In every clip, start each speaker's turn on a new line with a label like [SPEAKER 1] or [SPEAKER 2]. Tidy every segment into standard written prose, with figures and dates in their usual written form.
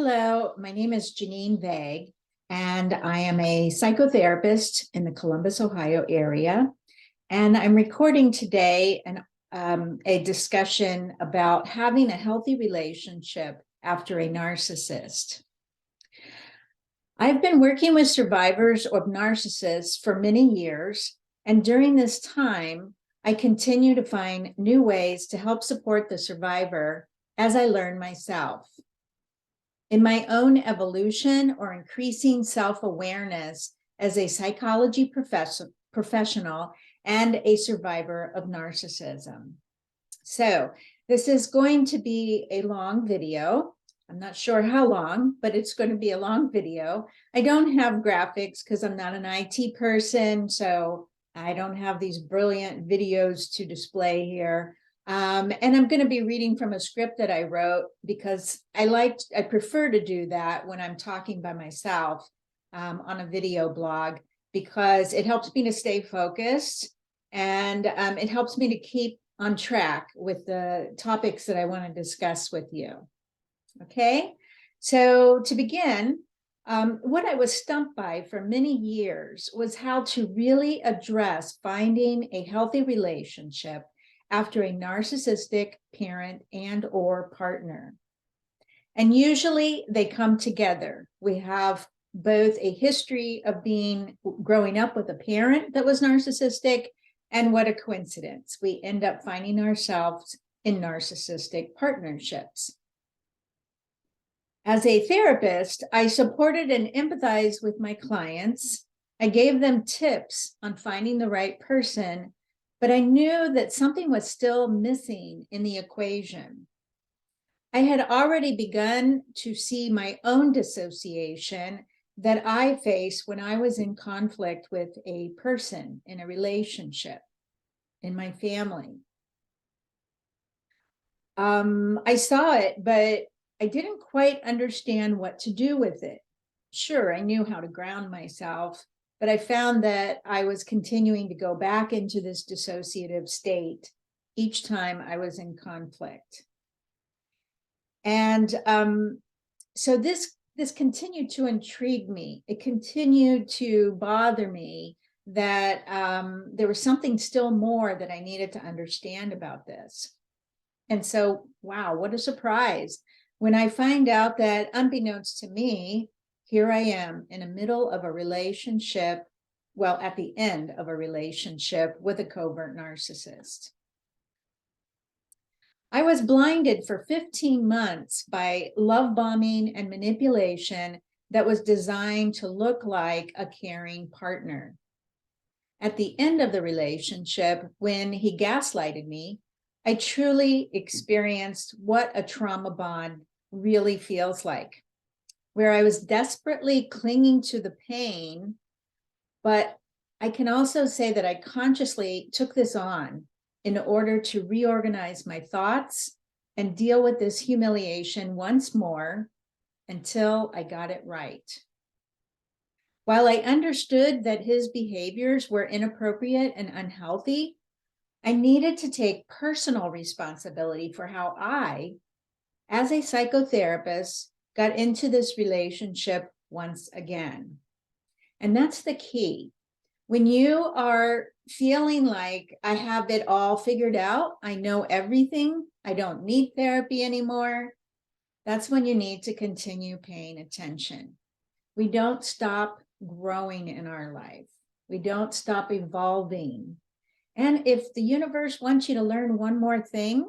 [SPEAKER 1] Hello, my name is Janine Vague, and I am a psychotherapist in the Columbus, Ohio area. And I'm recording today a discussion about having a healthy relationship after a narcissist. I've been working with survivors of narcissists for many years, and during this time, I continue to find new ways to help support the survivor as I learn myself. In my own evolution or increasing self-awareness as a psychology professional and a survivor of narcissism. So this is going to be a long video. I'm not sure how long, but it's going to be a long video. I don't have graphics because I'm not an IT person, so I don't have these brilliant videos to display here. And I'm going to be reading from a script that I wrote because I prefer to do that when I'm talking by myself on a video blog, because it helps me to stay focused and it helps me to keep on track with the topics that I want to discuss with you. Okay, so to begin, what I was stumped by for many years was how to really address finding a healthy relationship after a narcissistic parent and or partner. And usually they come together. We have both a history of growing up with a parent that was narcissistic, and what a coincidence. We end up finding ourselves in narcissistic partnerships. As a therapist, I supported and empathized with my clients. I gave them tips on finding the right person, but I knew that something was still missing in the equation. I had already begun to see my own dissociation that I faced when I was in conflict with a person in a relationship in my family. I saw it, but I didn't quite understand what to do with it. Sure, I knew how to ground myself, but I found that I was continuing to go back into this dissociative state each time I was in conflict. And so this continued to intrigue me. It continued to bother me that there was something still more that I needed to understand about this. And so, wow, what a surprise when I find out that, unbeknownst to me, here I am in the middle of a relationship, well, at the end of a relationship with a covert narcissist. I was blinded for 15 months by love bombing and manipulation that was designed to look like a caring partner. At the end of the relationship, when he gaslighted me, I truly experienced what a trauma bond really feels like, where I was desperately clinging to the pain, but I can also say that I consciously took this on in order to reorganize my thoughts and deal with this humiliation once more until I got it right. While I understood that his behaviors were inappropriate and unhealthy, I needed to take personal responsibility for how I, as a psychotherapist, got into this relationship once again. And that's the key. When you are feeling like I have it all figured out, I know everything, I don't need therapy anymore, that's when you need to continue paying attention. We don't stop growing in our life. We don't stop evolving. And if the universe wants you to learn one more thing,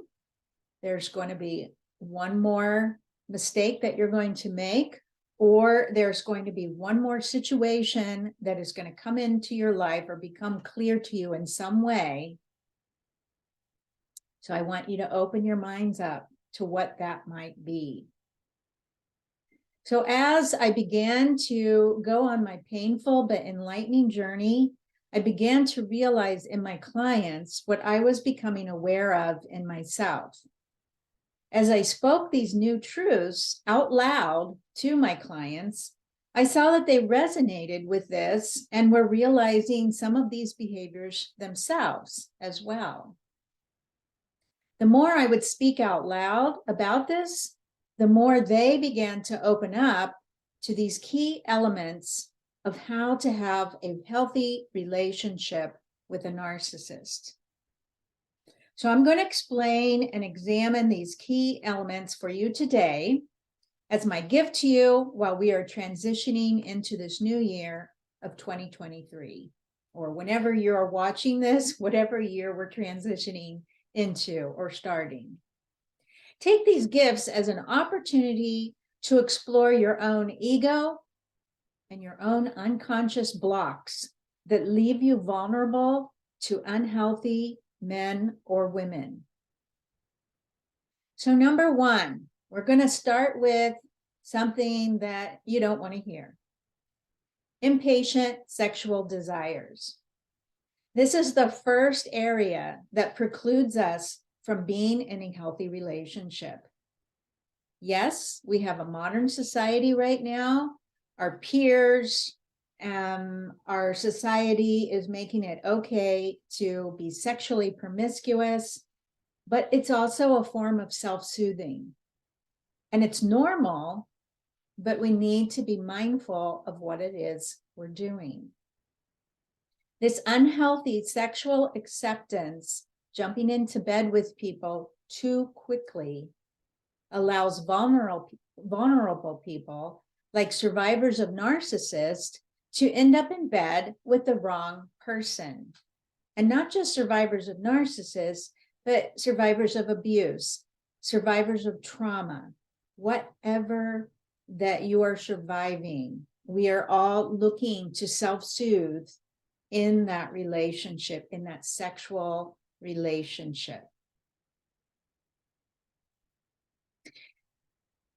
[SPEAKER 1] there's going to be one more mistake that you're going to make, or there's going to be one more situation that is going to come into your life or become clear to you in some way. So I want you to open your minds up to what that might be. So as I began to go on my painful but enlightening journey, I began to realize in my clients what I was becoming aware of in myself. As I spoke these new truths out loud to my clients, I saw that they resonated with this and were realizing some of these behaviors themselves as well. The more I would speak out loud about this, the more they began to open up to these key elements of how to have a healthy relationship with a narcissist. So I'm going to explain and examine these key elements for you today as my gift to you while we are transitioning into this new year of 2023, or whenever you're watching this, whatever year we're transitioning into or starting. Take these gifts as an opportunity to explore your own ego and your own unconscious blocks that leave you vulnerable to unhealthy men or women. So number one, we're going to start with something that you don't want to hear. Impatient sexual desires. This is the first area that precludes us from being in a healthy relationship. Yes, we have a modern society right now. Our peers, our society is making it okay to be sexually promiscuous, but it's also a form of self-soothing. And it's normal, but we need to be mindful of what it is we're doing. This unhealthy sexual acceptance, jumping into bed with people too quickly, allows vulnerable people, like survivors of narcissists, to end up in bed with the wrong person. And not just survivors of narcissists, but survivors of abuse, survivors of trauma, whatever that you are surviving. We are all looking to self-soothe in that relationship, in that sexual relationship.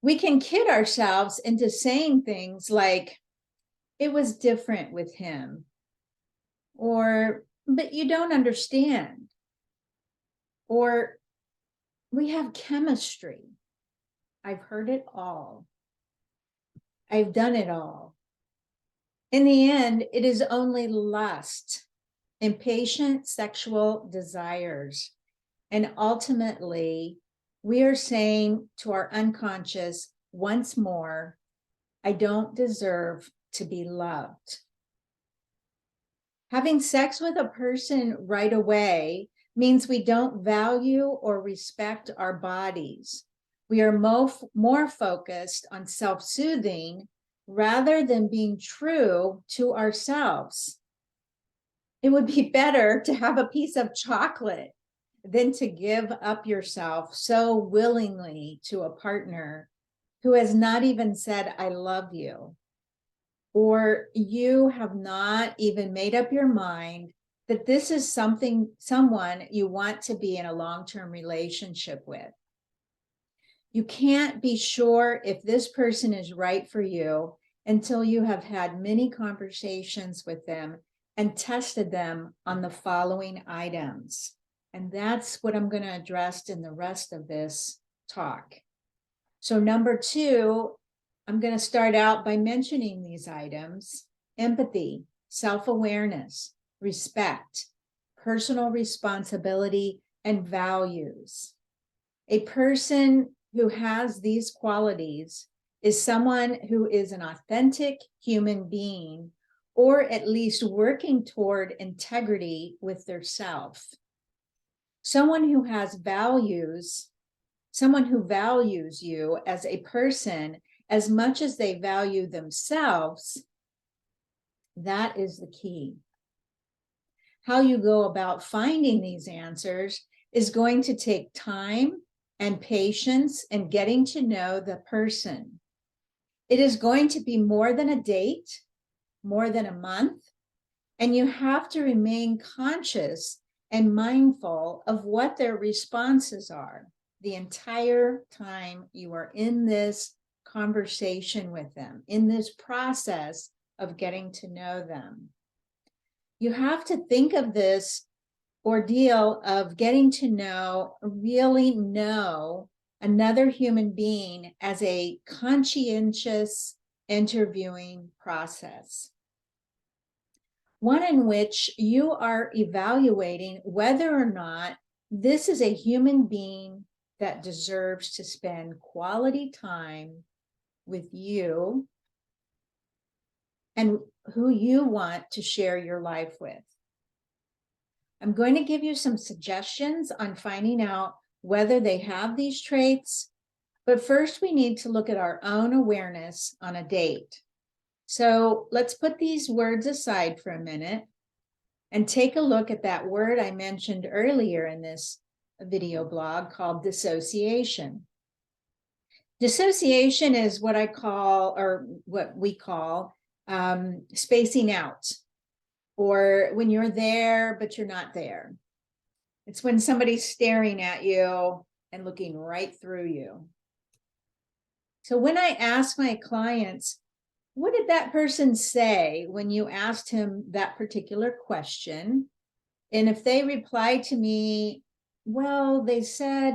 [SPEAKER 1] We can kid ourselves into saying things like, it was different with him, or, but you don't understand, or we have chemistry. I've heard it all. I've done it all. In the end, it is only lust, impatient sexual desires. And ultimately, we are saying to our unconscious once more, I don't deserve to be loved. Having sex with a person right away means we don't value or respect our bodies. We are more focused on self-soothing rather than being true to ourselves. It would be better to have a piece of chocolate than to give up yourself so willingly to a partner who has not even said, I love you, or you have not even made up your mind that this is someone you want to be in a long-term relationship with. You can't be sure if this person is right for you until you have had many conversations with them and tested them on the following items. And that's what I'm going to address in the rest of this talk. So number two, I'm going to start out by mentioning these items: empathy, self-awareness, respect, personal responsibility, and values. A person who has these qualities is someone who is an authentic human being, or at least working toward integrity with their self. Someone who has values, someone who values you as a person as much as they value themselves, that is the key. How you go about finding these answers is going to take time and patience and getting to know the person. It is going to be more than a date, more than a month, and you have to remain conscious and mindful of what their responses are the entire time you are in this conversation with them, in this process of getting to know them. You have to think of this ordeal of getting to know, really know another human being as a conscientious interviewing process. One in which you are evaluating whether or not this is a human being that deserves to spend quality time with you and who you want to share your life with. I'm going to give you some suggestions on finding out whether they have these traits, but first we need to look at our own awareness on a date. So let's put these words aside for a minute and take a look at that word I mentioned earlier in this video blog called dissociation. Dissociation is what I call, or what we call, spacing out, or when you're there, but you're not there. It's when somebody's staring at you and looking right through you. So when I ask my clients, what did that person say when you asked him that particular question? And if they reply to me, well, they said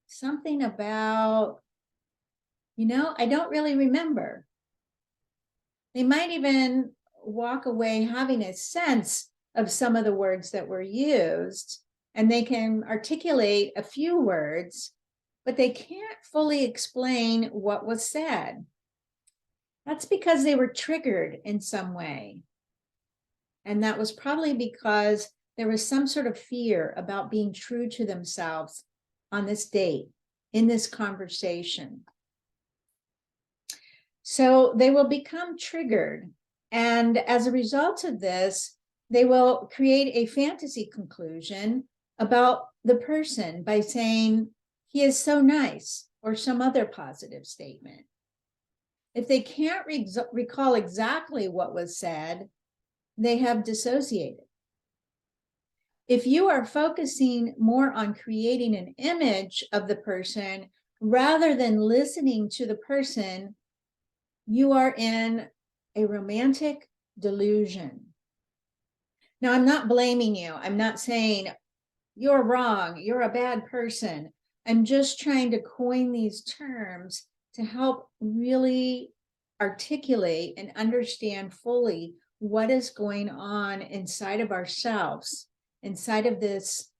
[SPEAKER 1] something about, I don't really remember. They might even walk away having a sense of some of the words that were used, and they can articulate a few words, but they can't fully explain what was said. That's because they were triggered in some way. And that was probably because there was some sort of fear about being true to themselves on this date, in this conversation. So they will become triggered. And as a result of this, they will create a fantasy conclusion about the person by saying, he is so nice, or some other positive statement. If they can't recall exactly what was said, they have dissociated. If you are focusing more on creating an image of the person rather than listening to the person, you are in a romantic delusion. Now, I'm not blaming you. I'm not saying you're wrong, you're a bad person. I'm just trying to coin these terms to help really articulate and understand fully what is going on inside of ourselves, inside of this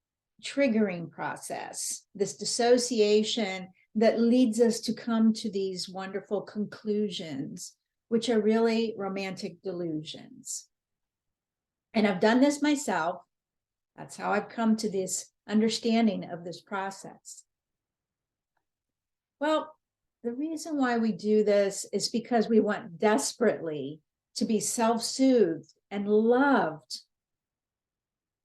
[SPEAKER 1] triggering process, this dissociation that leads us to come to these wonderful conclusions, which are really romantic delusions. And I've done this myself. That's how I've come to this understanding of this process. Well, the reason why we do this is because we want desperately to be self-soothed and loved.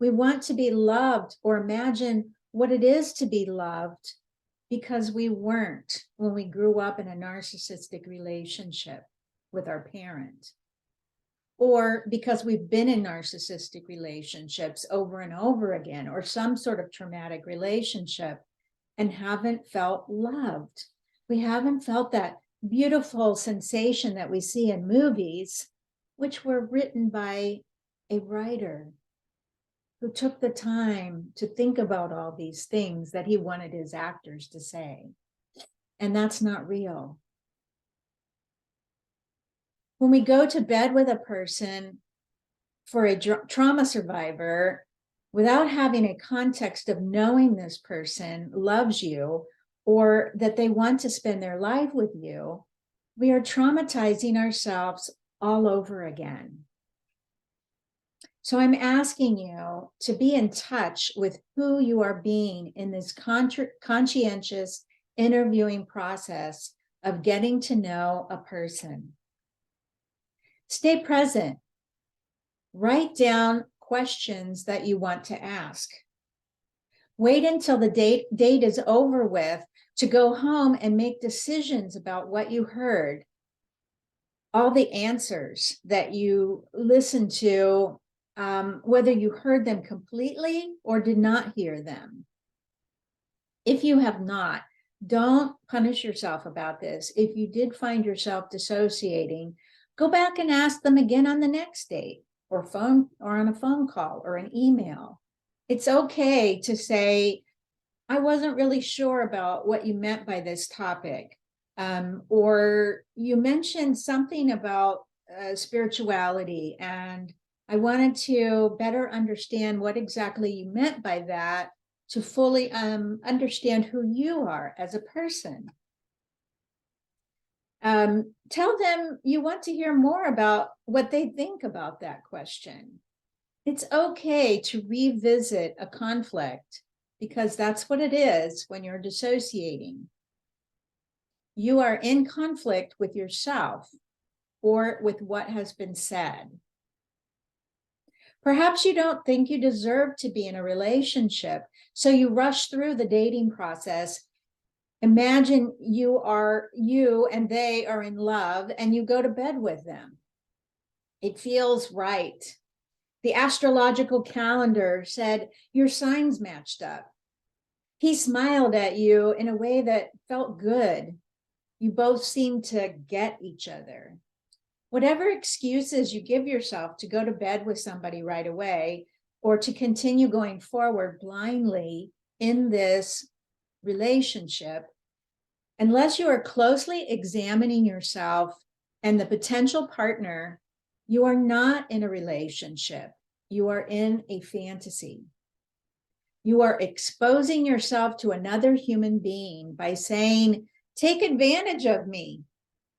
[SPEAKER 1] We want to be loved, or imagine what it is to be loved, because we weren't when we grew up in a narcissistic relationship with our parent, or because we've been in narcissistic relationships over and over again, or some sort of traumatic relationship, and haven't felt loved. We haven't felt that beautiful sensation that we see in movies, which were written by a writer who took the time to think about all these things that he wanted his actors to say. And that's not real. When we go to bed with a person, for a trauma survivor, without having a context of knowing this person loves you or that they want to spend their life with you, we are traumatizing ourselves all over again. So I'm asking you to be in touch with who you are being in this conscientious interviewing process of getting to know a person. Stay present. Write down questions that you want to ask. Wait until the date is over with to go home and make decisions about what you heard. All the answers that you listened to, whether you heard them completely or did not hear them. If you have not, don't punish yourself about this. If you did find yourself dissociating, go back and ask them again on the next date, or phone, or on a phone call or an email. It's okay to say, I wasn't really sure about what you meant by this topic. Or you mentioned something about spirituality, and I wanted to better understand what exactly you meant by that. to fully understand who you are as a person. Tell them you want to hear more about what they think about that question. It's okay to revisit a conflict because that's what it is when you're dissociating. You are in conflict with yourself or with what has been said. Perhaps you don't think you deserve to be in a relationship, so you rush through the dating process. Imagine you and they are in love and you go to bed with them. It feels right. The astrological calendar said your signs matched up. He smiled at you in a way that felt good. You both seemed to get each other. Whatever excuses you give yourself to go to bed with somebody right away or to continue going forward blindly in this relationship, unless you are closely examining yourself and the potential partner, you are not in a relationship. You are in a fantasy. You are exposing yourself to another human being by saying, take advantage of me,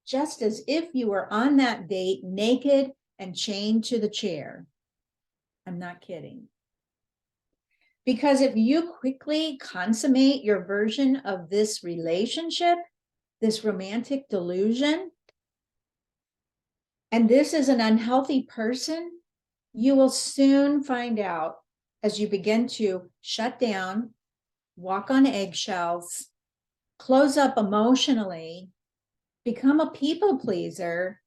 [SPEAKER 1] just as if you were on that date naked and chained to the chair. I'm not kidding. Because if you quickly consummate your version of this relationship, this romantic delusion, and this is an unhealthy person, you will soon find out as you begin to shut down, walk on eggshells, close up emotionally, become a people pleaser,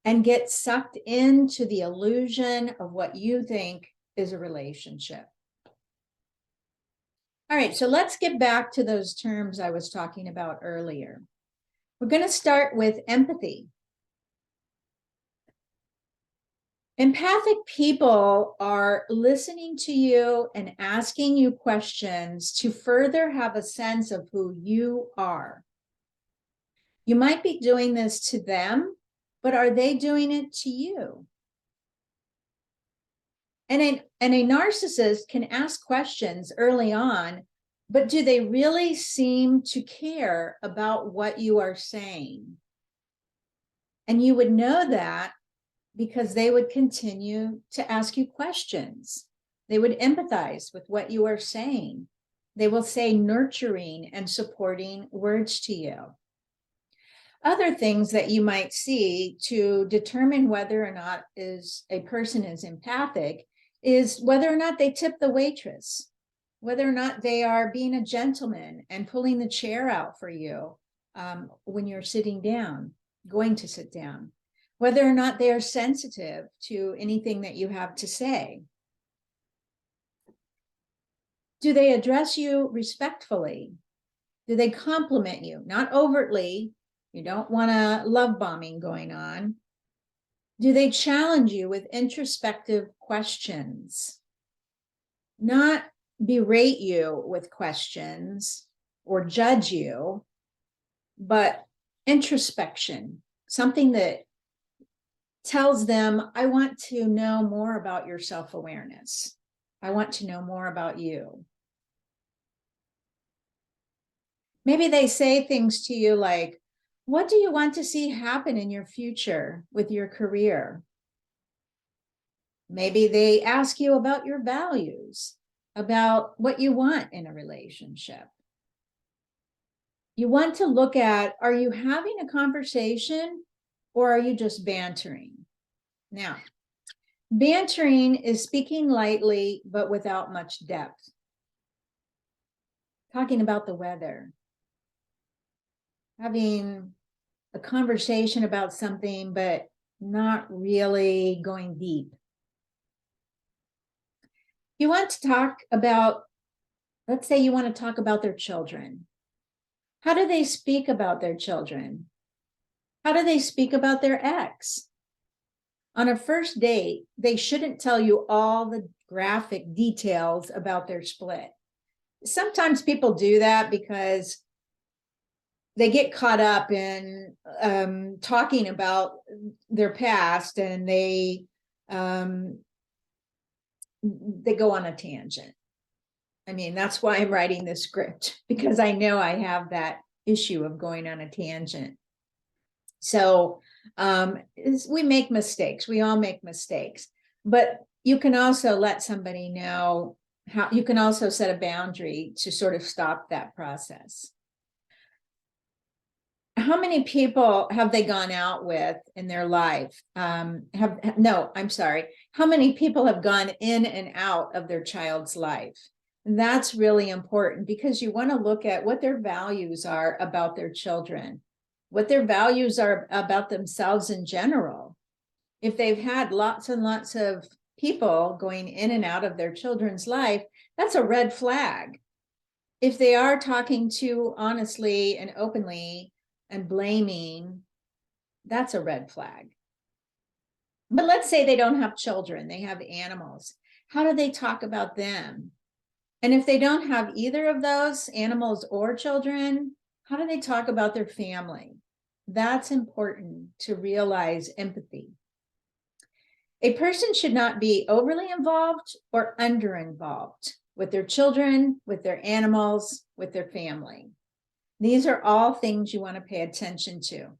[SPEAKER 1] and get sucked into the illusion of what you think is a relationship. All right, so let's get back to those terms I was talking about earlier. We're going to start with empathy. Empathic people are listening to you and asking you questions to further have a sense of who you are. You might be doing this to them, but are they doing it to you? And a narcissist can ask questions early on, but do they really seem to care about what you are saying? And you would know that because they would continue to ask you questions. They would empathize with what you are saying. They will say nurturing and supporting words to you. Other things that you might see to determine whether or not a person is empathic is whether or not they tip the waitress, whether or not they are being a gentleman and pulling the chair out for you when you're sitting down, going to sit down, whether or not they are sensitive to anything that you have to say. Do they address you respectfully? Do they compliment you? Not overtly. You don't want a love bombing going on. Do they challenge you with introspective questions? Not berate you with questions or judge you, but introspection, something that tells them, I want to know more about your self-awareness. I want to know more about you. Maybe they say things to you like, what do you want to see happen in your future with your career? Maybe they ask you about your values, about what you want in a relationship. You want to look at, are you having a conversation or are you just bantering? Now, bantering is speaking lightly, but without much depth. Talking about the weather, having a conversation about something, but not really going deep. You want to talk about, let's say you want to talk about their children. How do they speak about their children? How do they speak about their ex? On a first date, they shouldn't tell you all the graphic details about their split. Sometimes people do that because they get caught up in talking about their past and they go on a tangent. I mean, that's why I'm writing this script, because I know I have that issue of going on a tangent. So we make mistakes. We all make mistakes, but you can also let somebody know how. You can also set a boundary to sort of stop that process. How many people have they gone out with in their life? No, I'm sorry. How many people have gone in and out of their child's life? And that's really important, because you want to look at what their values are about their children, what their values are about themselves in general. If they've had lots and lots of people going in and out of their children's life, that's a red flag. If they are talking too honestly and openly and blaming, that's a red flag. But let's say they don't have children, they have animals. How do they talk about them? And if they don't have either of those, animals or children, how do they talk about their family? That's important to realize empathy. A person should not be overly involved or under involved with their children, with their animals, with their family. These are all things you want to pay attention to.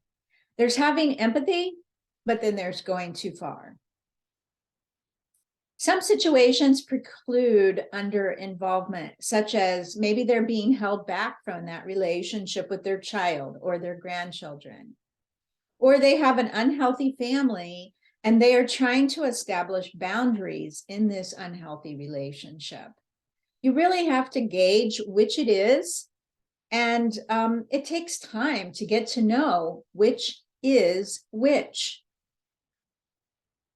[SPEAKER 1] There's having empathy, but then there's going too far. Some situations preclude under involvement, such as maybe they're being held back from that relationship with their child or their grandchildren, or they have an unhealthy family and they are trying to establish boundaries in this unhealthy relationship. You really have to gauge which it is, and it takes time to get to know which is which.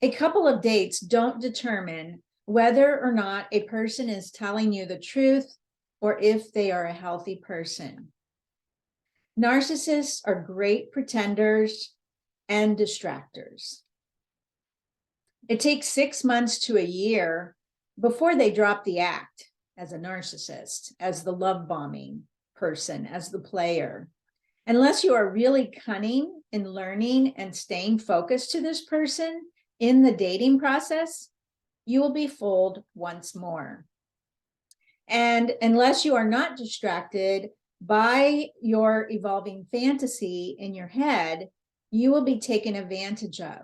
[SPEAKER 1] A couple of dates don't determine whether or not a person is telling you the truth or if they are a healthy person. Narcissists are great pretenders and distractors. It takes 6 months to a year before they drop the act as a narcissist, as the love bombing person, as the player. Unless you are really cunning in learning and staying focused to this person in the dating process, you will be fooled once more. And unless you are not distracted by your evolving fantasy in your head, you will be taken advantage of.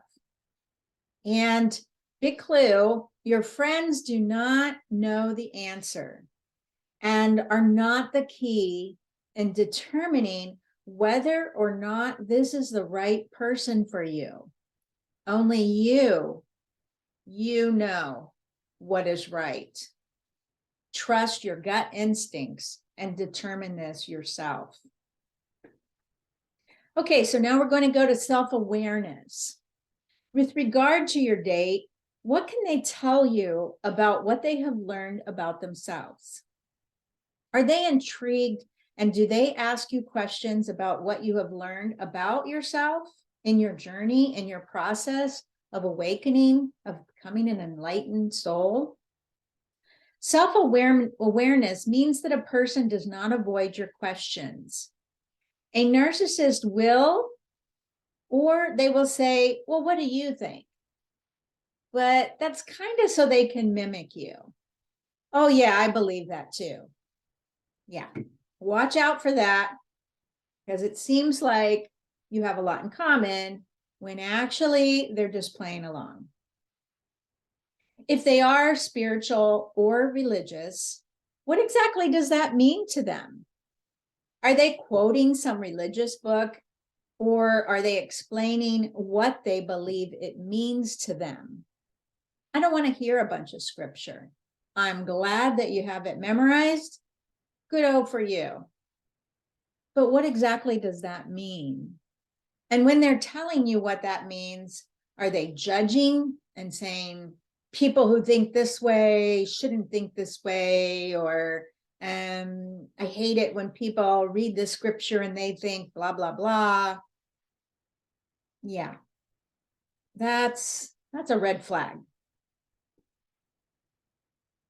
[SPEAKER 1] And big clue, your friends do not know the answer and are not the key in determining whether or not this is the right person for you. Only you know what is right. Trust your gut instincts and determine this yourself. Okay, so now we're going to go to self-awareness. With regard to your date, what can they tell you about what they have learned about themselves? Are they intrigued, and do they ask you questions about what you have learned about yourself in your journey, in your process of awakening, of becoming an enlightened soul? Self-awareness means that a person does not avoid your questions. A narcissist will, or they will say, well, what do you think? But that's kind of so they can mimic you. Oh yeah, I believe that too. Yeah, watch out for that, because it seems like you have a lot in common when actually they're just playing along. If they are spiritual or religious, what exactly does that mean to them? Are they quoting some religious book, or are they explaining what they believe it means to them? I don't want to hear a bunch of scripture. I'm glad that you have it memorized. Good for you. But what exactly does that mean? And when they're telling you what that means, are they judging and saying people who think this way shouldn't think this way? Or I hate it when people read the scripture and they think blah, blah, blah. Yeah, that's a red flag.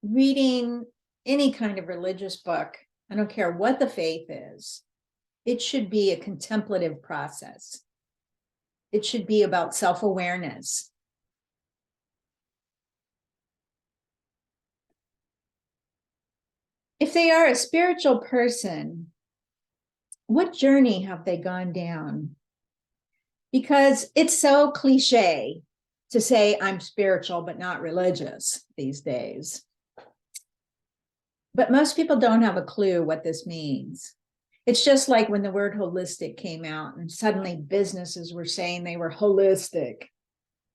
[SPEAKER 1] Reading any kind of religious book, I don't care what the faith is, it should be a contemplative process. It should be about self-awareness. If they are a spiritual person, what journey have they gone down? Because it's so cliche to say I'm spiritual but not religious these days. But most people don't have a clue what this means. It's just like when the word holistic came out and suddenly businesses were saying they were holistic.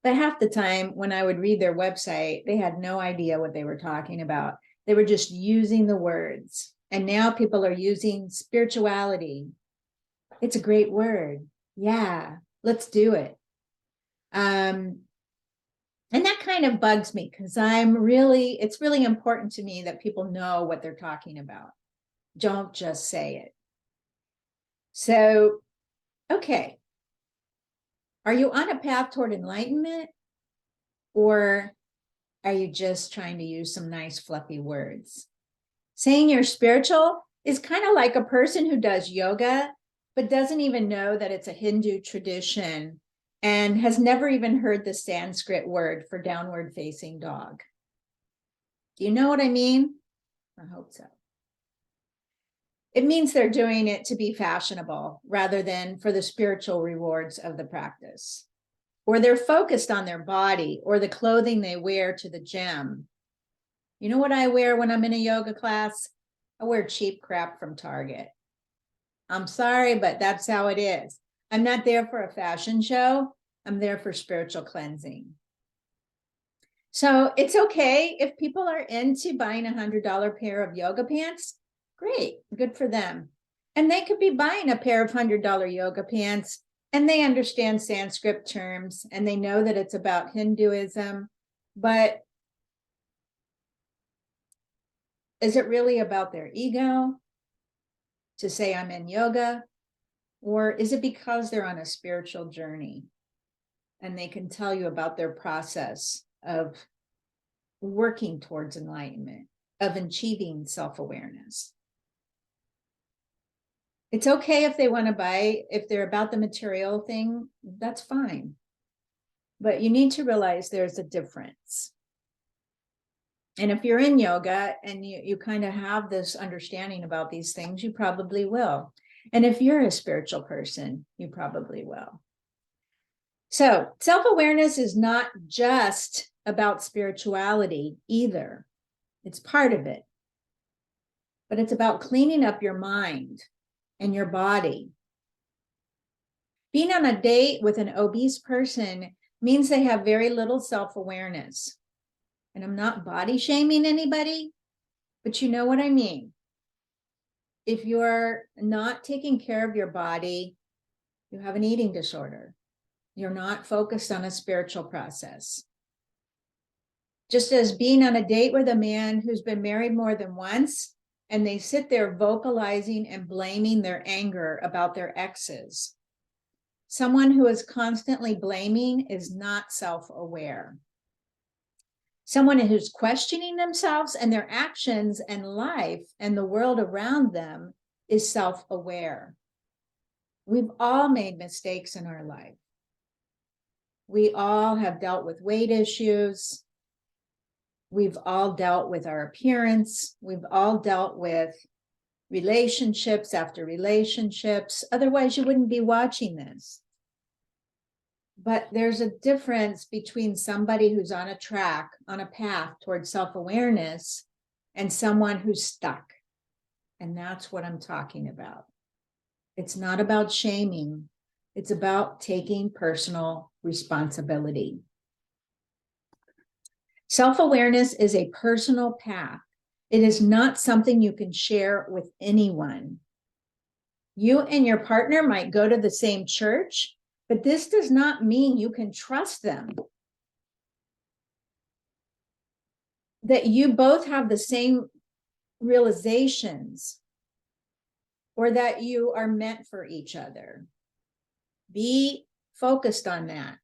[SPEAKER 1] But half the time when I would read their website, they had no idea what they were talking about. They were just using the words. And now people are using spirituality. It's a great word. Yeah, let's do it. And that kind of bugs me because it's really important to me that people know what they're talking about. Don't just say it. So, okay. Are you on a path toward enlightenment, or are you just trying to use some nice fluffy words? Saying you're spiritual is kind of like a person who does yoga, but doesn't even know that it's a Hindu tradition and has never even heard the Sanskrit word for downward facing dog. Do you know what I mean? I hope so. It means they're doing it to be fashionable rather than for the spiritual rewards of the practice. Or they're focused on their body or the clothing they wear to the gym. You know what I wear when I'm in a yoga class? I wear cheap crap from Target. I'm sorry, but that's how it is. I'm not there for a fashion show. I'm there for spiritual cleansing. So it's okay if people are into buying $100 pair of yoga pants. Great, good for them. And they could be buying a pair of $100 yoga pants and they understand Sanskrit terms and they know that it's about Hinduism. But is it really about their ego to say I'm in yoga? Or is it because they're on a spiritual journey and they can tell you about their process of working towards enlightenment, of achieving self-awareness? It's okay if they want to buy, if they're about the material thing, that's fine. But you need to realize there's a difference. And if you're in yoga and you kind of have this understanding about these things, you probably will. And if you're a spiritual person, you probably will. So self-awareness is not just about spirituality either. It's part of it. But it's about cleaning up your mind and your body. Being on a date with an obese person means they have very little self-awareness. And I'm not body shaming anybody, but you know what I mean. If you're not taking care of your body, you have an eating disorder. You're not focused on a spiritual process. Just as being on a date with a man who's been married more than once, and they sit there vocalizing and blaming their anger about their exes. Someone who is constantly blaming is not self-aware. Someone who's questioning themselves and their actions and life and the world around them is self-aware. We've all made mistakes in our life. We all have dealt with weight issues. We've all dealt with our appearance. We've all dealt with relationships after relationships. Otherwise, you wouldn't be watching this. But there's a difference between somebody who's on a track, on a path towards self-awareness, and someone who's stuck. And that's what I'm talking about. It's not about shaming. It's about taking personal responsibility. Self-awareness is a personal path. It is not something you can share with anyone. You and your partner might go to the same church, but this does not mean you can trust them. That you both have the same realizations or that you are meant for each other. Be focused on that.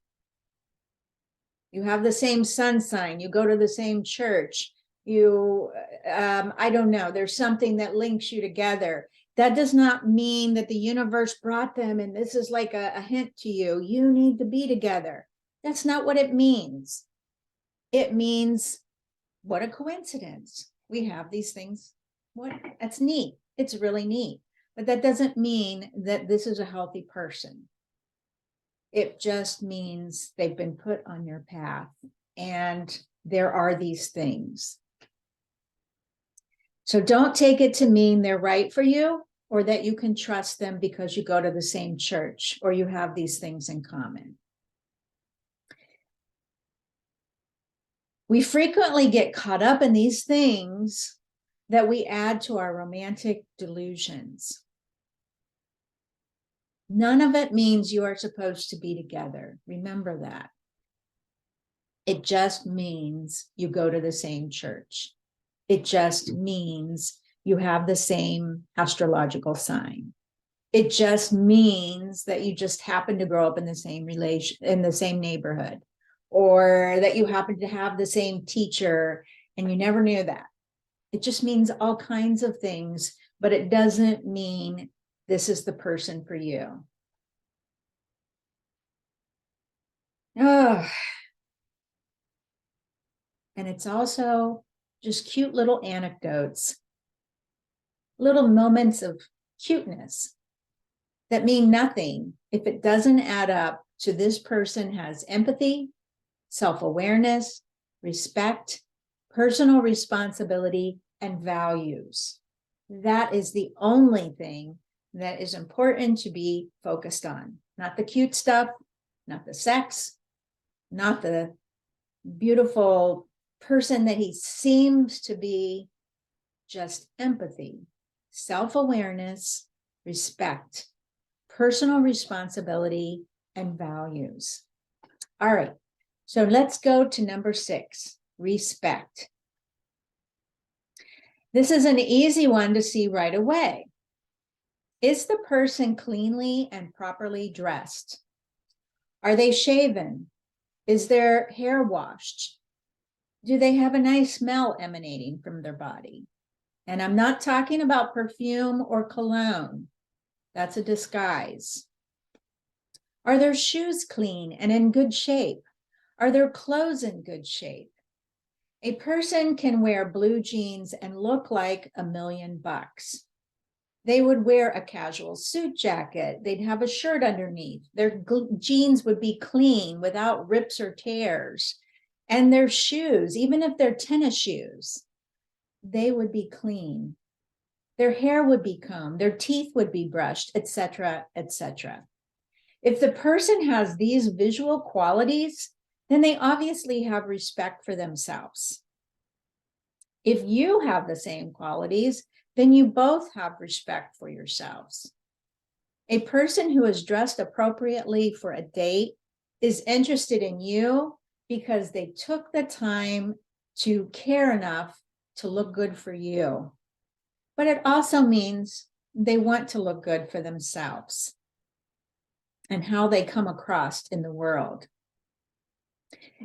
[SPEAKER 1] You have the same sun sign, you go to the same church, I don't know, there's something that links you together. That does not mean that the universe brought them and this is like a hint to you, you need to be together. That's not what it means. It means, what a coincidence. We have these things That's neat. It's really neat. But that doesn't mean that this is a healthy person. It just means they've been put on your path and there are these things. So don't take it to mean they're right for you or that you can trust them because you go to the same church or you have these things in common. We frequently get caught up in these things that we add to our romantic delusions. None of it means you are supposed to be together. Remember that. It just means you go to the same church. It just means you have the same astrological sign. It just means that you just happen to grow up in the same in the same neighborhood, or that you happen to have the same teacher and you never knew that. It just means all kinds of things, but it doesn't mean this is the person for you. Oh. And it's also just cute little anecdotes, little moments of cuteness that mean nothing if it doesn't add up to this person has empathy, self-awareness, respect, personal responsibility, and values. That is the only thing that is important to be focused on. Not the cute stuff, not the sex, not the beautiful person that he seems to be, just empathy, self-awareness, respect, personal responsibility, and values. All right, so let's go to number 6, respect. This is an easy one to see right away. Is the person cleanly and properly dressed? Are they shaven? Is their hair washed? Do they have a nice smell emanating from their body? And I'm not talking about perfume or cologne. That's a disguise. Are their shoes clean and in good shape? Are their clothes in good shape? A person can wear blue jeans and look like $1,000,000. They would wear a casual suit jacket. They'd have a shirt underneath. Their jeans would be clean without rips or tears. And their shoes, even if they're tennis shoes, they would be clean. Their hair would be combed, their teeth would be brushed, etc., etc. If the person has these visual qualities, then they obviously have respect for themselves. If you have the same qualities, then you both have respect for yourselves. A person who is dressed appropriately for a date is interested in you because they took the time to care enough to look good for you. But it also means they want to look good for themselves and how they come across in the world.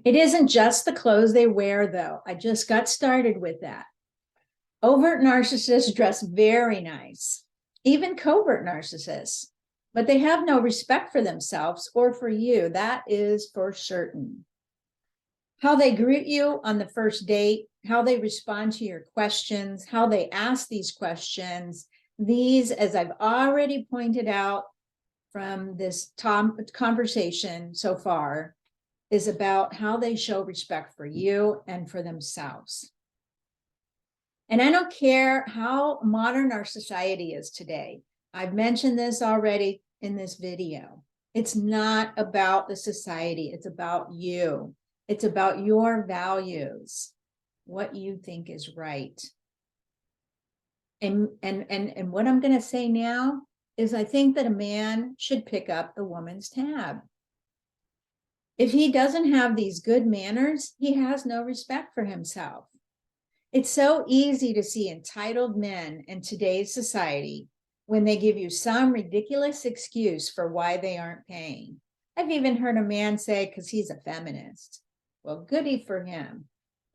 [SPEAKER 1] It isn't just the clothes they wear, though. I just got started with that. Overt narcissists dress very nice, even covert narcissists, but they have no respect for themselves or for you. That is for certain. How they greet you on the first date, how they respond to your questions, how they ask these questions. These, as I've already pointed out from this conversation so far, is about how they show respect for you and for themselves. And I don't care how modern our society is today. I've mentioned this already in this video. It's not about the society, it's about you. It's about your values, what you think is right. And what I'm going to say now is I think that a man should pick up the woman's tab. If he doesn't have these good manners, he has no respect for himself. It's so easy to see entitled men in today's society when they give you some ridiculous excuse for why they aren't paying. I've even heard a man say, because he's a feminist. Well, goody for him.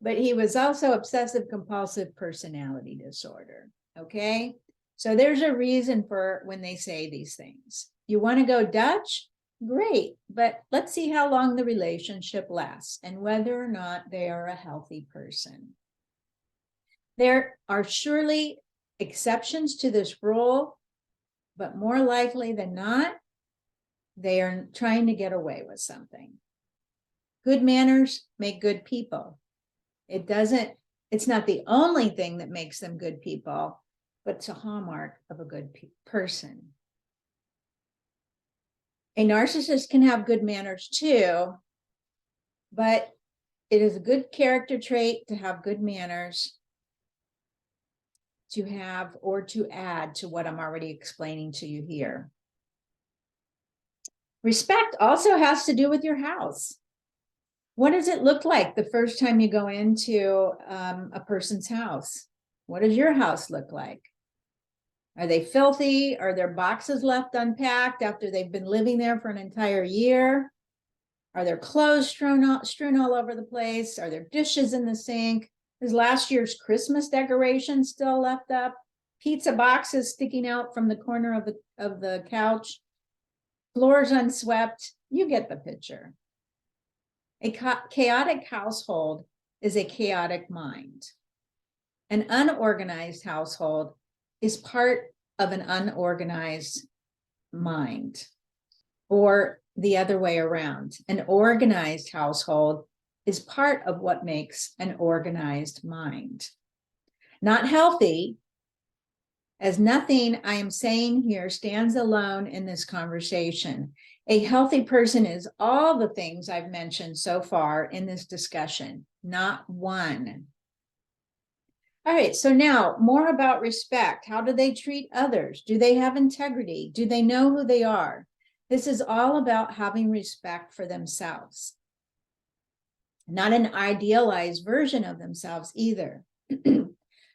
[SPEAKER 1] But he was also obsessive compulsive personality disorder. Okay. So there's a reason for when they say these things. You want to go Dutch? Great. But let's see how long the relationship lasts and whether or not they are a healthy person. There are surely exceptions to this rule, but more likely than not, they are trying to get away with something. Good manners make good people. It's not the only thing that makes them good people, but it's a hallmark of a good person. A narcissist can have good manners too, but it is a good character trait to have good manners, to have or to add to what I'm already explaining to you here. Respect also has to do with your house. What does it look like the first time you go into a person's house? What does your house look like? Are they filthy? Are there boxes left unpacked after they've been living there for an entire year? Are there clothes strewn all over the place? Are there dishes in the sink? Is last year's Christmas decoration still left up? Pizza boxes sticking out from the corner of the couch? Floors unswept? You get the picture. A chaotic household is a chaotic mind. An unorganized household is part of an unorganized mind, or the other way around. An organized household is part of what makes an organized mind. Not healthy, as nothing I am saying here stands alone in this conversation. A healthy person is all the things I've mentioned so far in this discussion, not one. All right, so now more about respect. How do they treat others? Do they have integrity? Do they know who they are? This is all about having respect for themselves, not an idealized version of themselves either.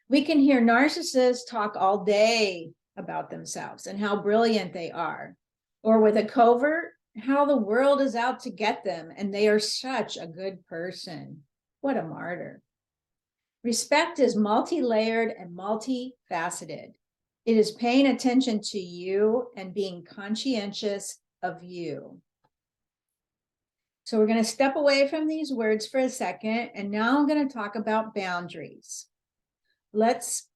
[SPEAKER 1] We can hear narcissists talk all day about themselves and how brilliant they are, or with a covert, how the world is out to get them and they are such a good person. What a martyr. Respect is multi-layered and multifaceted. It is paying attention to you and being conscientious of you. So we're going to step away from these words for a second, and now I'm going to talk about boundaries. Let's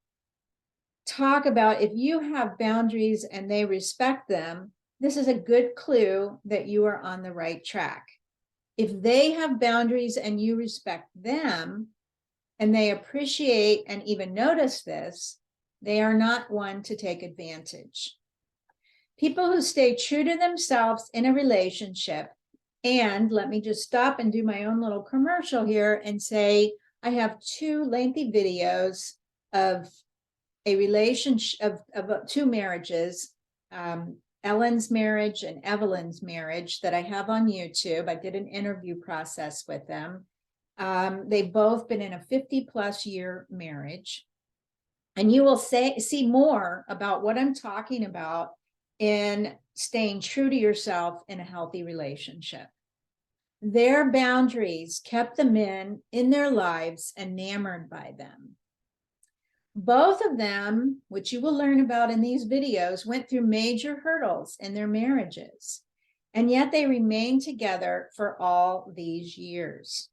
[SPEAKER 1] talk about if you have boundaries and they respect them, this is a good clue that you are on the right track. If they have boundaries and you respect them, and they appreciate and even notice this, they are not one to take advantage. People who stay true to themselves in a relationship, and let me just stop and do my own little commercial here and say, I have two lengthy videos of a relationship of two marriages, Ellen's marriage and Evelyn's marriage, that I have on YouTube. I did an interview process with them. They've both been in a 50+ year marriage. And you will see more about what I'm talking about in staying true to yourself in a healthy relationship. Their boundaries kept the men in their lives enamored by them. Both of them, which you will learn about in these videos, went through major hurdles in their marriages, and yet they remained together for all these years.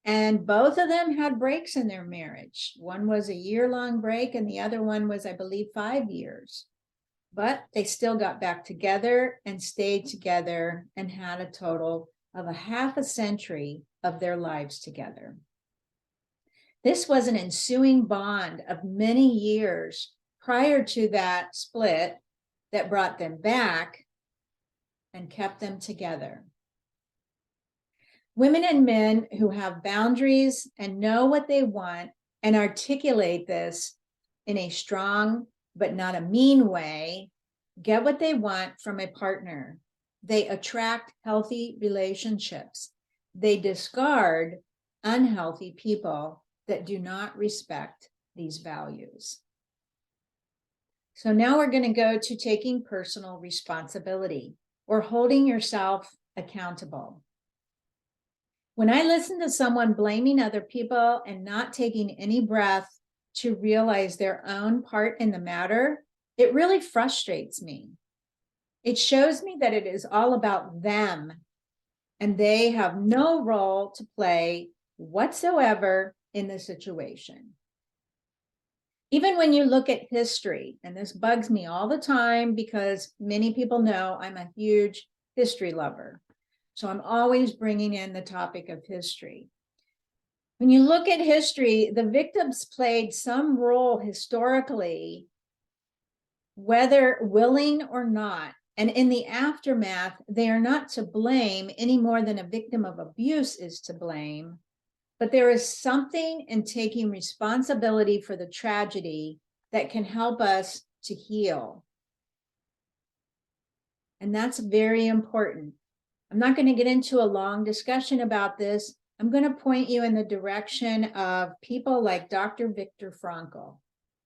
[SPEAKER 1] And both of them had breaks in their marriage. One was a year-long break, and the other one was, I believe, 5 years. But they still got back together and stayed together and had a total of a half a century of their lives together. This was an ensuing bond of many years prior to that split that brought them back and kept them together. Women and men who have boundaries and know what they want and articulate this in a strong but not a mean way, get what they want from a partner. They attract healthy relationships. They discard unhealthy people that do not respect these values. So now we're going to go to taking personal responsibility, or holding yourself accountable. When I listen to someone blaming other people and not taking any breath to realize their own part in the matter, it really frustrates me. It shows me that it is all about them, and they have no role to play whatsoever in the situation. Even when you look at history, and this bugs me all the time because many people know I'm a huge history lover. So I'm always bringing in the topic of history. When you look at history, the victims played some role historically, whether willing or not. And in the aftermath, they are not to blame any more than a victim of abuse is to blame. But there is something in taking responsibility for the tragedy that can help us to heal. And that's very important. I'm not going to get into a long discussion about this. I'm going to point you in the direction of people like Dr. Viktor Frankl.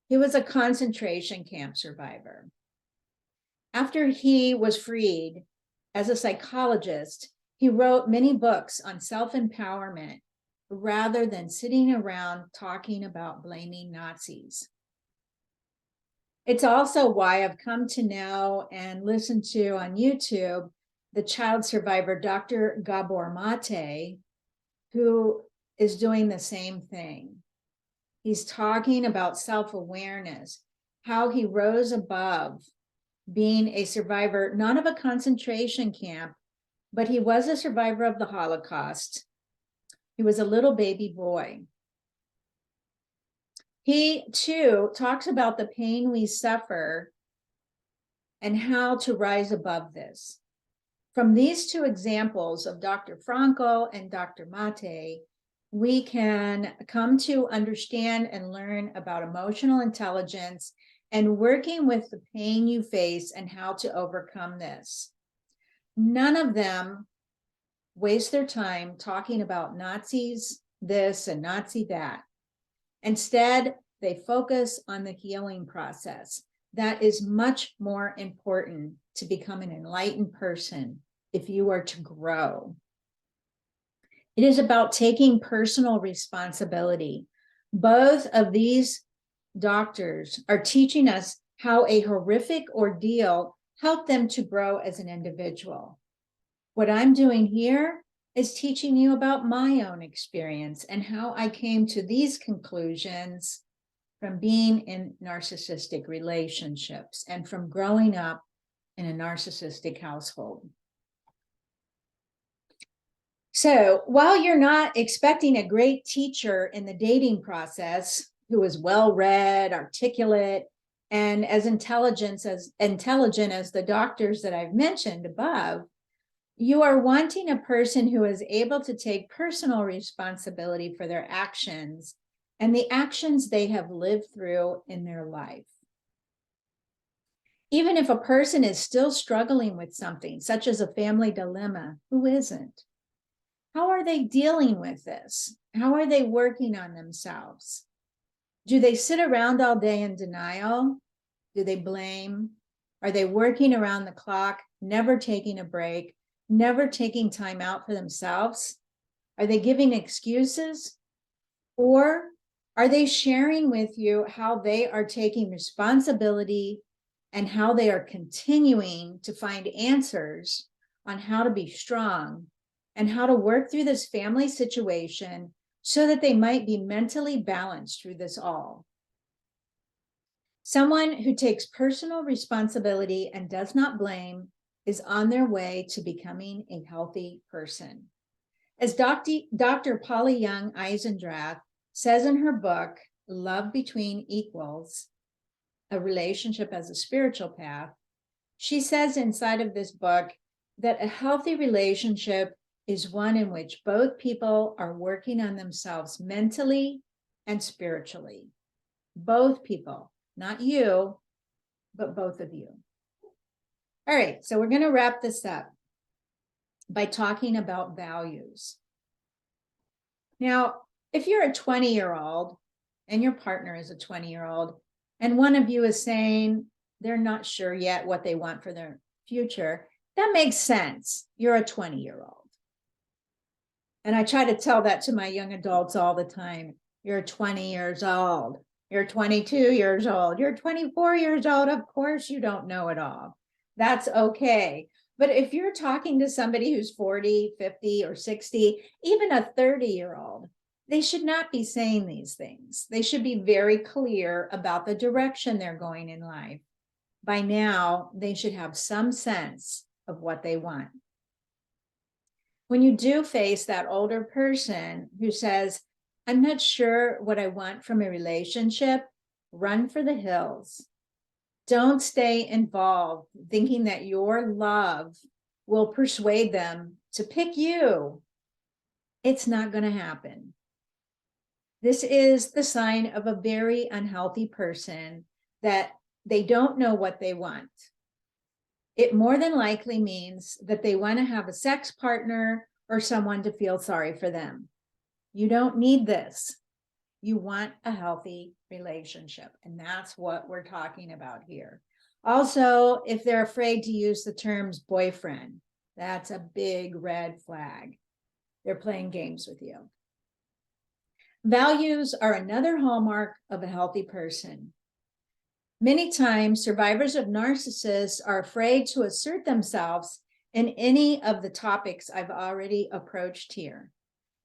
[SPEAKER 1] He was a concentration camp survivor. After he was freed as a psychologist, he wrote many books on self-empowerment rather than sitting around talking about blaming Nazis. It's also why I've come to know and listen to on YouTube the child survivor, Dr. Gabor Mate, who is doing the same thing. He's talking about self-awareness, how he rose above being a survivor, not of a concentration camp, but he was a survivor of the Holocaust. He was a little baby boy. He too talks about the pain we suffer and how to rise above this. From these two examples of Dr. Frankl and Dr. Mate, we can come to understand and learn about emotional intelligence and working with the pain you face and how to overcome this. None of them waste their time talking about Nazis this and Nazi that. Instead, they focus on the healing process. That is much more important to become an enlightened person if you are to grow. It is about taking personal responsibility. Both of these doctors are teaching us how a horrific ordeal helped them to grow as an individual. What I'm doing here is teaching you about my own experience and how I came to these conclusions from being in narcissistic relationships and from growing up in a narcissistic household. So while you're not expecting a great teacher in the dating process who is well-read, articulate, and as intelligent as the doctors that I've mentioned above, you are wanting a person who is able to take personal responsibility for their actions and the actions they have lived through in their life. Even if a person is still struggling with something, such as a family dilemma, who isn't? How are they dealing with this? How are they working on themselves? Do they sit around all day in denial? Do they blame? Are they working around the clock, never taking a break, never taking time out for themselves? Are they giving excuses? Or are they sharing with you how they are taking responsibility and how they are continuing to find answers on how to be strong and how to work through this family situation so that they might be mentally balanced through this all? Someone who takes personal responsibility and does not blame is on their way to becoming a healthy person. As Dr. Polly Young Eisendrath says in her book, Love Between Equals, A Relationship as a Spiritual Path, she says inside of this book that a healthy relationship is one in which both people are working on themselves mentally and spiritually. Both people, not you, but both of you. All right, so we're going to wrap this up by talking about values. Now, if you're a 20-year-old and your partner is a 20-year-old, and one of you is saying they're not sure yet what they want for their future, that makes sense. You're a 20-year-old. And I try to tell that to my young adults all the time. You're 20 years old. You're 22 years old. You're 24 years old. Of course, you don't know it all. That's okay. But if you're talking to somebody who's 40, 50, or 60, even a 30-year-old, they should not be saying these things. They should be very clear about the direction they're going in life. By now, they should have some sense of what they want. When you do face that older person who says, I'm not sure what I want from a relationship, run for the hills. Don't stay involved thinking that your love will persuade them to pick you. It's not going to happen. This is the sign of a very unhealthy person, that they don't know what they want. It more than likely means that they want to have a sex partner or someone to feel sorry for them. You don't need this. You want a healthy relationship. And that's what we're talking about here. Also, if they're afraid to use the terms boyfriend, that's a big red flag. They're playing games with you. Values are another hallmark of a healthy person. Many times, survivors of narcissists are afraid to assert themselves in any of the topics I've already approached here.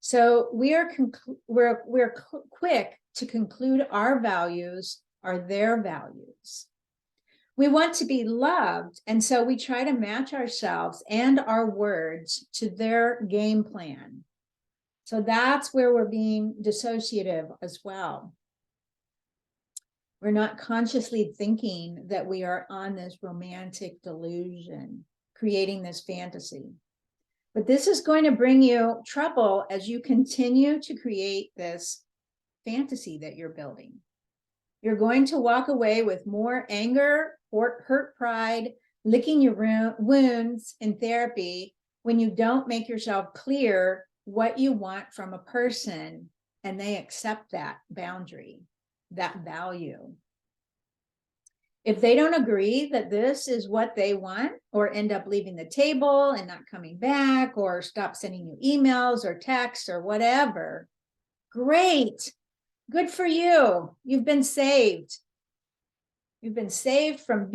[SPEAKER 1] So we're quick to conclude our values are their values. We want to be loved, and so we try to match ourselves and our words to their game plan. So that's where we're being dissociative as well. We're not consciously thinking that we are on this romantic delusion, creating this fantasy. But this is going to bring you trouble as you continue to create this fantasy that you're building. You're going to walk away with more anger, or hurt pride, licking your wounds in therapy when you don't make yourself clear what you want from a person and they accept that boundary, that value. If they don't agree that this is what they want, or end up leaving the table and not coming back, or stop sending you emails or texts or whatever, great, good for you. You've been saved. You've been saved from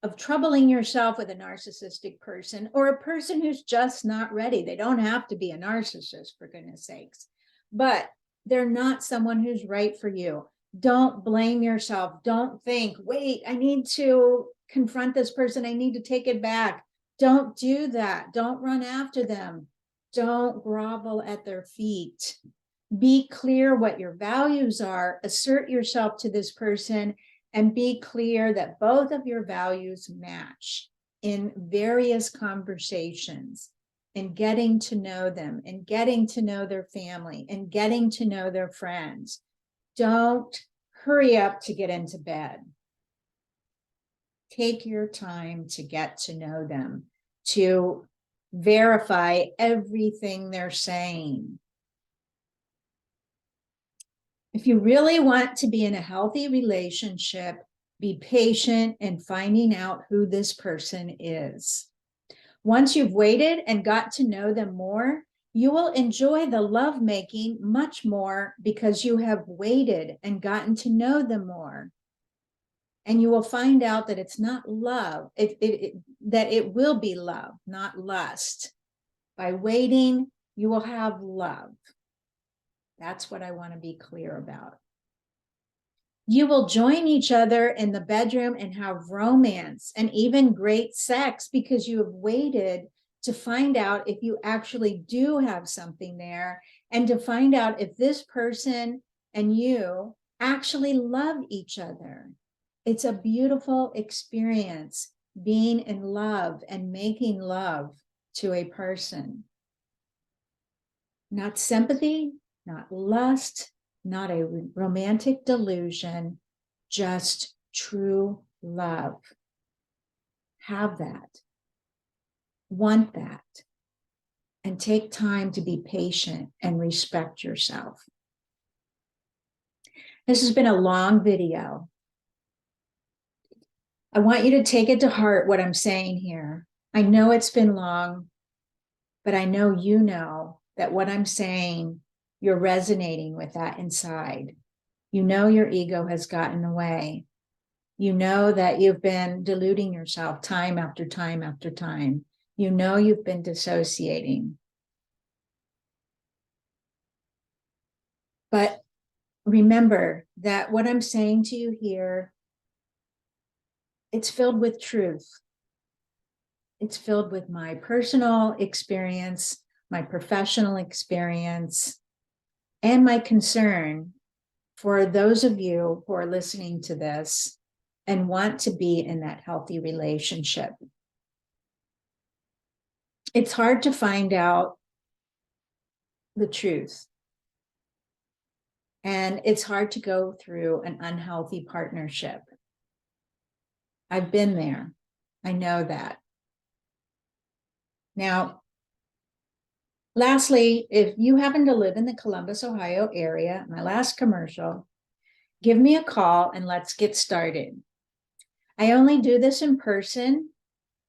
[SPEAKER 1] of troubling yourself with a narcissistic person, or a person who's just not ready. They don't have to be a narcissist, for goodness sakes, but they're not someone who's right for you. Don't blame yourself. Don't think, wait, I need to confront this person. I need to take it back. Don't do that. Don't run after them. Don't grovel at their feet. Be clear what your values are. Assert yourself to this person and be clear that both of your values match in various conversations, in getting to know them, and getting to know their family, and getting to know their friends. Don't hurry up to get into bed. Take your time to get to know them, to verify everything they're saying. If you really want to be in a healthy relationship, be patient in finding out who this person is. Once you've waited and got to know them more, you will enjoy the lovemaking much more because you have waited and gotten to know them more. And you will find out that it's not love, that it will be love, not lust. By waiting, you will have love. That's what I want to be clear about. You will join each other in the bedroom and have romance and even great sex because you have waited to find out if you actually do have something there, and to find out if this person and you actually love each other. It's a beautiful experience being in love and making love to a person. Not sympathy, not lust, not a romantic delusion, just true love. Have that. Want that. And take time to be patient and respect yourself. This has been a long video. I want you to take it to heart what I'm saying here. I know it's been long, but I know you know that what I'm saying, you're resonating with that inside. You know your ego has gotten away. You know that you've been deluding yourself time after time after time. You know you've been dissociating. But remember that what I'm saying to you here, it's filled with truth. It's filled with my personal experience, my professional experience, and my concern for those of you who are listening to this and want to be in that healthy relationship. It's hard to find out the truth. And it's hard to go through an unhealthy partnership. I've been there. I know that. Now, lastly, if you happen to live in the Columbus, Ohio area, my last commercial, give me a call and let's get started. I only do this in person,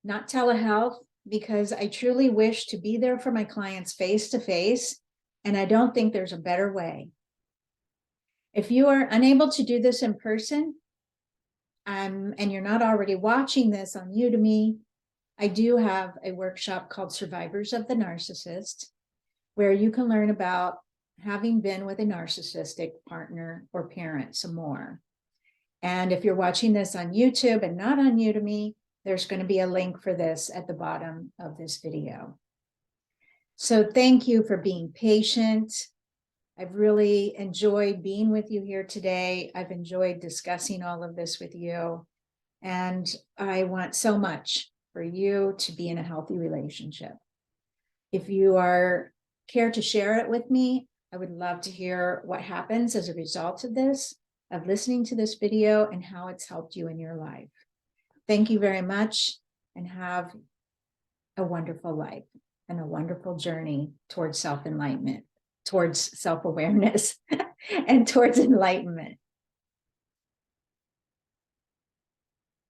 [SPEAKER 1] not telehealth, because I truly wish to be there for my clients face to face, and I don't think there's a better way. If you are unable to do this in person, and you're not already watching this on Udemy, I do have a workshop called Survivors of the Narcissist, where you can learn about having been with a narcissistic partner or parent some more. And if you're watching this on YouTube and not on Udemy, there's going to be a link for this at the bottom of this video. So thank you for being patient. I've really enjoyed being with you here today. I've enjoyed discussing all of this with you. And I want so much for you to be in a healthy relationship. If you care to share it with me, I would love to hear what happens as a result of this, of listening to this video, and how it's helped you in your life. Thank you very much, and have a wonderful life and a wonderful journey towards self-enlightenment, towards self-awareness, and towards enlightenment.